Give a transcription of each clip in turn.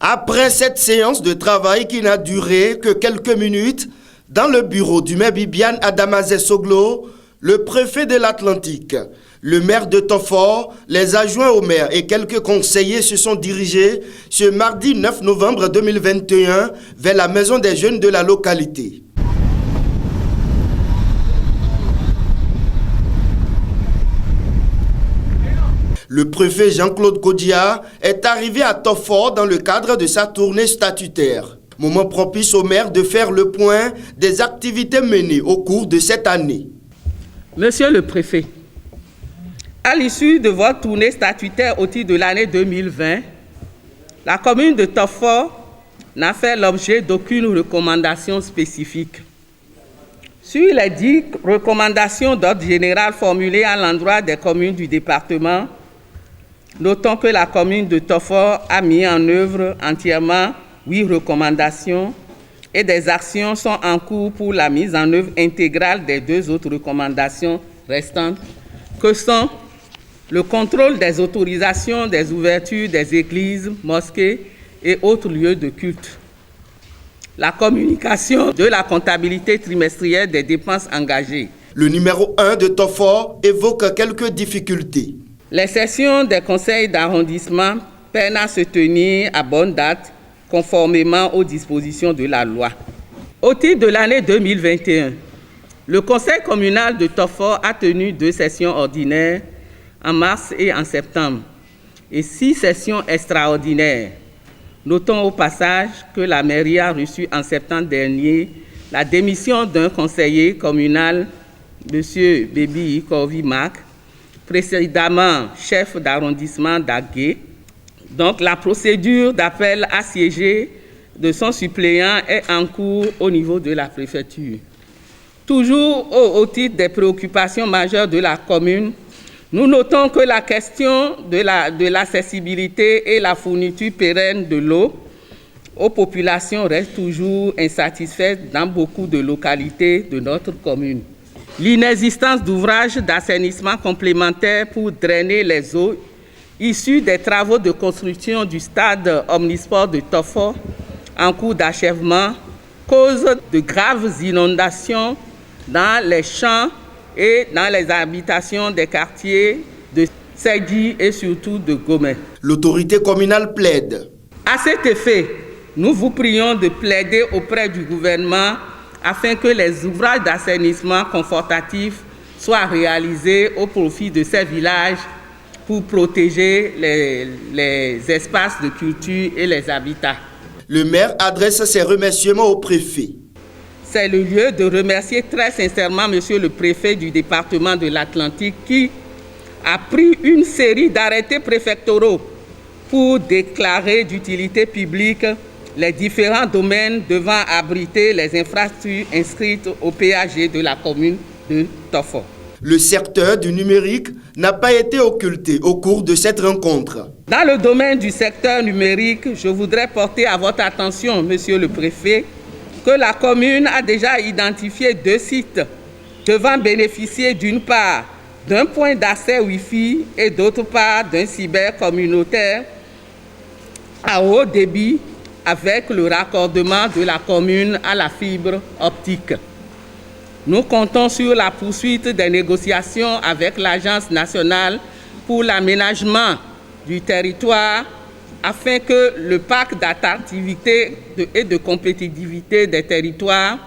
Après cette séance de travail qui n'a duré que quelques minutes, dans le bureau du maire Bibiane Adama Soglo, le préfet de l'Atlantique, le maire de Tofor, les adjoints au maire et quelques conseillers se sont dirigés ce mardi 9 novembre 2021 vers la maison des jeunes de la localité. Le préfet Jean-Claude Kodia est arrivé à Tofor dans le cadre de sa tournée statutaire. Moment propice au maire de faire le point des activités menées au cours de cette année. Monsieur le préfet, à l'issue de votre tournée statutaire au titre de l'année 2020, la commune de Tofor n'a fait l'objet d'aucune recommandation spécifique. Sur les 10 recommandations d'ordre général formulées à l'endroit des communes du département, notons que la commune de Tofor a mis en œuvre entièrement 8 recommandations et des actions sont en cours pour la mise en œuvre intégrale des 2 autres recommandations restantes, que sont le contrôle des autorisations des ouvertures des églises, mosquées et autres lieux de culte, la communication de la comptabilité trimestrielle des dépenses engagées. Le numéro 1 de Tofor évoque quelques difficultés. Les sessions des conseils d'arrondissement peinent à se tenir à bonne date, conformément aux dispositions de la loi. Au titre de l'année 2021, le conseil communal de Tofor a tenu 2 sessions ordinaires en mars et en septembre et 6 sessions extraordinaires. Notons au passage que la mairie a reçu en septembre dernier la démission d'un conseiller communal, M. Bébi Corvi-Mac, précédemment chef d'arrondissement d'Agué. Donc la procédure d'appel à siéger de son suppléant est en cours au niveau de la préfecture. Toujours au titre des préoccupations majeures de la commune, nous notons que la question de l'accessibilité et la fourniture pérenne de l'eau aux populations reste toujours insatisfaite dans beaucoup de localités de notre commune. L'inexistence d'ouvrages d'assainissement complémentaires pour drainer les eaux issues des travaux de construction du stade omnisport de Tofor en cours d'achèvement cause de graves inondations dans les champs et dans les habitations des quartiers de Segui et surtout de Gomé. L'autorité communale plaide. À cet effet, nous vous prions de plaider auprès du gouvernement afin que les ouvrages d'assainissement confortatifs soient réalisés au profit de ces villages pour protéger les espaces de culture et les habitats. Le maire adresse ses remerciements au préfet. C'est le lieu de remercier très sincèrement Monsieur le préfet du département de l'Atlantique qui a pris une série d'arrêtés préfectoraux pour déclarer d'utilité publique les différents domaines devant abriter les infrastructures inscrites au PAG de la commune de Tofor. Le secteur du numérique n'a pas été occulté au cours de cette rencontre. Dans le domaine du secteur numérique, je voudrais porter à votre attention, Monsieur le préfet, que la commune a déjà identifié 2 sites devant bénéficier d'une part d'un point d'accès Wi-Fi et d'autre part d'un cyber communautaire à haut débit avec le raccordement de la commune à la fibre optique. Nous comptons sur la poursuite des négociations avec l'Agence nationale pour l'aménagement du territoire afin que le pacte d'attractivité et de compétitivité des territoires,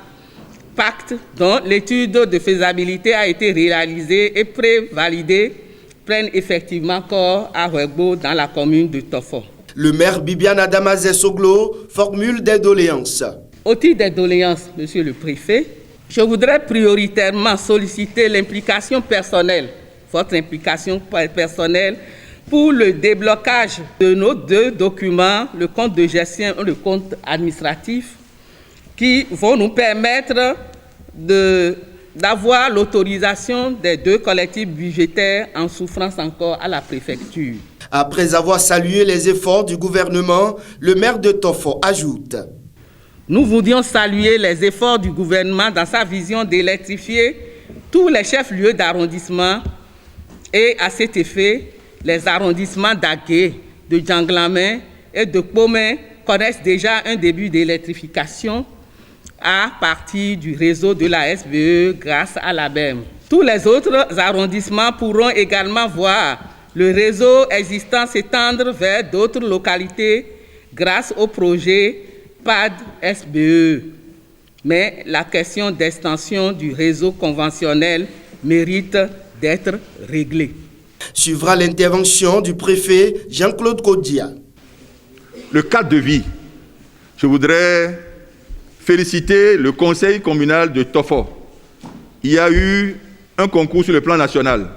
pacte dont l'étude de faisabilité a été réalisée et prévalidée, prenne effectivement corps à Ouégo dans la commune de Tofor. Le maire Bibiane Adama Soglo formule des doléances. Au titre des doléances, Monsieur le préfet, je voudrais prioritairement solliciter l'implication personnelle, votre implication personnelle, pour le déblocage de nos 2 documents, le compte de gestion et le compte administratif, qui vont nous permettre d'avoir l'autorisation des 2 collectifs budgétaires en souffrance encore à la préfecture. Après avoir salué les efforts du gouvernement, le maire de Tofor ajoute. Nous voulions saluer les efforts du gouvernement dans sa vision d'électrifier tous les chefs-lieux d'arrondissement et à cet effet, les arrondissements d'Agué, de Djanglamé et de Pomé connaissent déjà un début d'électrification à partir du réseau de la SBE grâce à l'ABEM. Tous les autres arrondissements pourront également voir le réseau existant s'étendre vers d'autres localités grâce au projet PAD-SBE. Mais la question d'extension du réseau conventionnel mérite d'être réglée. Suivra l'intervention du préfet Jean-Claude Kodia. Le cadre de vie. Je voudrais féliciter le conseil communal de Tofo. Il y a eu un concours sur le plan national.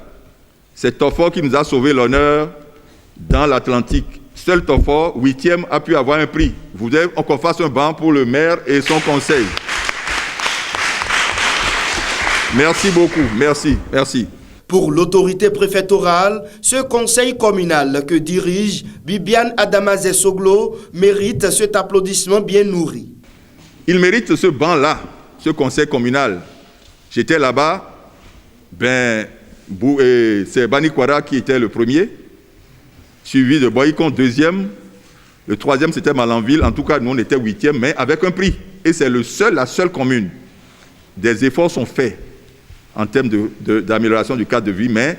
C'est Tofo qui nous a sauvé l'honneur dans l'Atlantique. Seul Tofo, 8e, a pu avoir un prix. Je voudrais qu'on fasse un banc pour le maire et son conseil. Merci beaucoup, merci. Pour l'autorité préfectorale, ce conseil communal que dirige Bibiane Adamazé Soglo mérite cet applaudissement bien nourri. Il mérite ce banc-là, ce conseil communal. J'étais là-bas, c'est Bani Kwara qui était le premier, suivi de Boycon deuxième, le troisième c'était Malanville, en tout cas nous on était 8e, mais avec un prix. Et c'est la seule commune. Des efforts sont faits en termes d'amélioration du cadre de vie, mais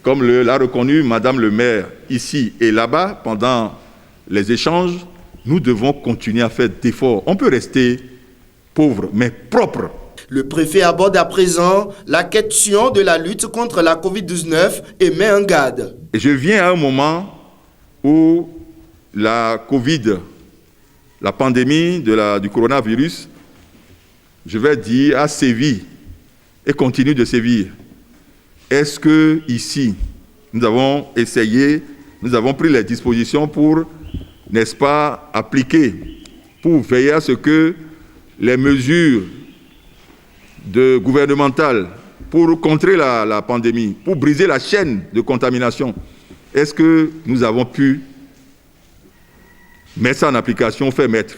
comme l'a reconnu Madame le maire ici et là-bas, pendant les échanges, nous devons continuer à faire d'efforts. On peut rester pauvre, mais propre. Le préfet aborde à présent la question de la lutte contre la Covid-19 et met en garde. Je viens à un moment où la Covid, la pandémie du coronavirus, je vais dire, a sévi et continue de sévir. Est-ce que ici, nous avons essayé, nous avons pris les dispositions pour, n'est-ce pas, appliquer, pour veiller à ce que les mesures gouvernementales pour contrer la pandémie, pour briser la chaîne de contamination, est-ce que nous avons pu mettre ça en application, faire mettre?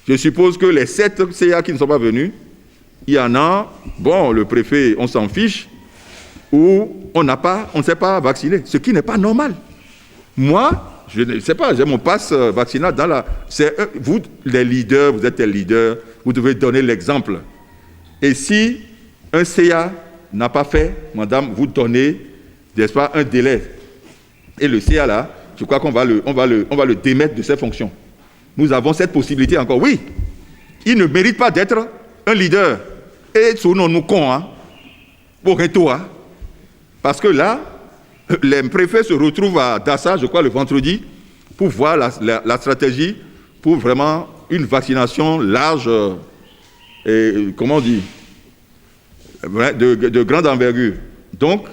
Je suppose que les 7 CA qui ne sont pas venus, il y en a, bon, le préfet, on s'en fiche, ou on ne s'est pas vacciné, ce qui n'est pas normal. Moi, je ne sais pas, j'ai mon passe vaccinal dans la... Vous, les leaders, vous êtes les leaders, vous devez donner l'exemple. Et si un CA n'a pas fait, madame, vous donnez, n'est-ce pas, un délai. Et le CA là, je crois qu'on va le démettre de ses fonctions. Nous avons cette possibilité encore. Oui, il ne mérite pas d'être un leader. Et souvent nous con, hein, pour retour, hein. Parce que là, les préfets se retrouvent à Dassa, je crois, le vendredi, pour voir la stratégie pour vraiment une vaccination large, et, comment on dit, de grande envergure. Donc,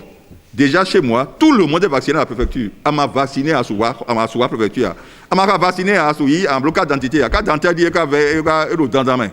déjà chez moi, tout le monde est vacciné à la préfecture. On m'a vacciné à Souwa préfecture. On m'a vacciné à Souyi, en blocage d'identité. À 4 dentaires, il y a le dans la main.